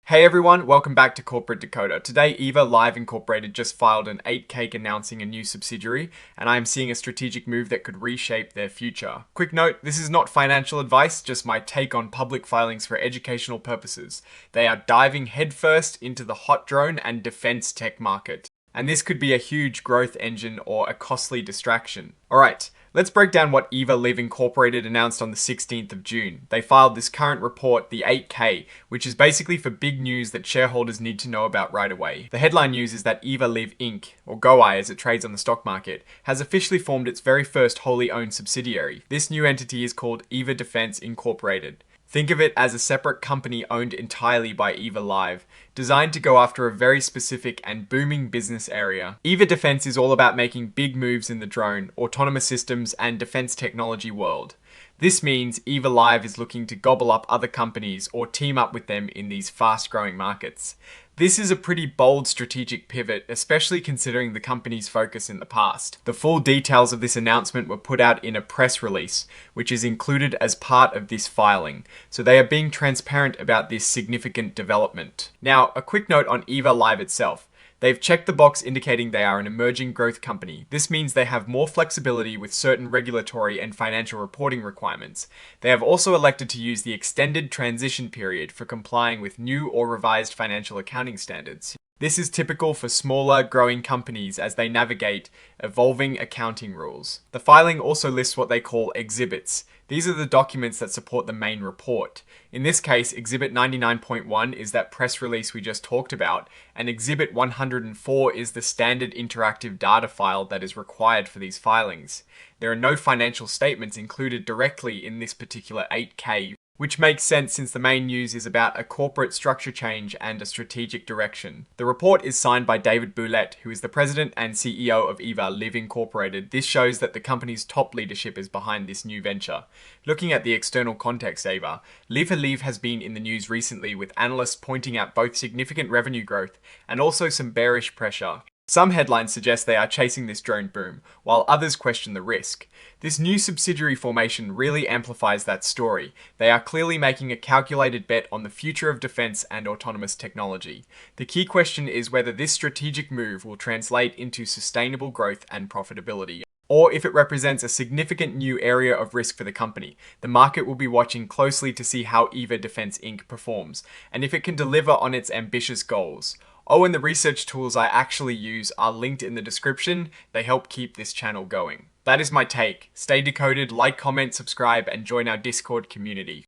Hey everyone, welcome back to Corporate Decoder. Today, E.V.A. Live Incorporated just filed an 8-K announcing a new subsidiary, and I am seeing a strategic move that could reshape their future. Quick note, this is not financial advice, just my take on public filings for educational purposes. They are diving headfirst into the hot drone and defense tech market. And this could be a huge growth engine or a costly distraction. Alright, let's break down what E.V.A. Live Incorporated announced on the 16th of June. They filed this current report, the 8K, which is basically for big news that shareholders need to know about right away. The headline news is that E.V.A. Live Inc., or GOAI as it trades on the stock market, has officially formed its very first wholly owned subsidiary. This new entity is called Eva Defense Incorporated. Think of it as a separate company owned entirely by E.V.A. Live, designed to go after a very specific and booming business area. E.V.A. Defense is all about making big moves in the drone, autonomous systems, and defense technology world. This means E.V.A. Live is looking to gobble up other companies or team up with them in these fast-growing markets. This is a pretty bold strategic pivot, especially considering the company's focus in the past. The full details of this announcement were put out in a press release, which is included as part of this filing, so they are being transparent about this significant development. Now, a quick note on E.V.A. Live itself. They've checked the box indicating they are an emerging growth company. This means they have more flexibility with certain regulatory and financial reporting requirements. They have also elected to use the extended transition period for complying with new or revised financial accounting standards. This is typical for smaller, growing companies as they navigate evolving accounting rules. The filing also lists what they call exhibits. These are the documents that support the main report. In this case, Exhibit 99.1 is that press release we just talked about, and Exhibit 104 is the standard interactive data file that is required for these filings. There are no financial statements included directly in this particular 8K, which makes sense since the main news is about a corporate structure change and a strategic direction. The report is signed by David Boulette, who is the president and CEO of E.V.A. Live Incorporated. This shows that the company's top leadership is behind this new venture. Looking at the external context, Eva, Live has been in the news recently with analysts pointing out both significant revenue growth and also some bearish pressure. Some headlines suggest they are chasing this drone boom, while others question the risk. This new subsidiary formation really amplifies that story. They are clearly making a calculated bet on the future of defense and autonomous technology. The key question is whether this strategic move will translate into sustainable growth and profitability, or if it represents a significant new area of risk for the company. The market will be watching closely to see how Eva Defense Inc. performs, and if it can deliver on its ambitious goals. Oh, and the research tools I actually use are linked in the description. They help keep this channel going. That is my take. Stay decoded, like, comment, subscribe, and join our Discord community.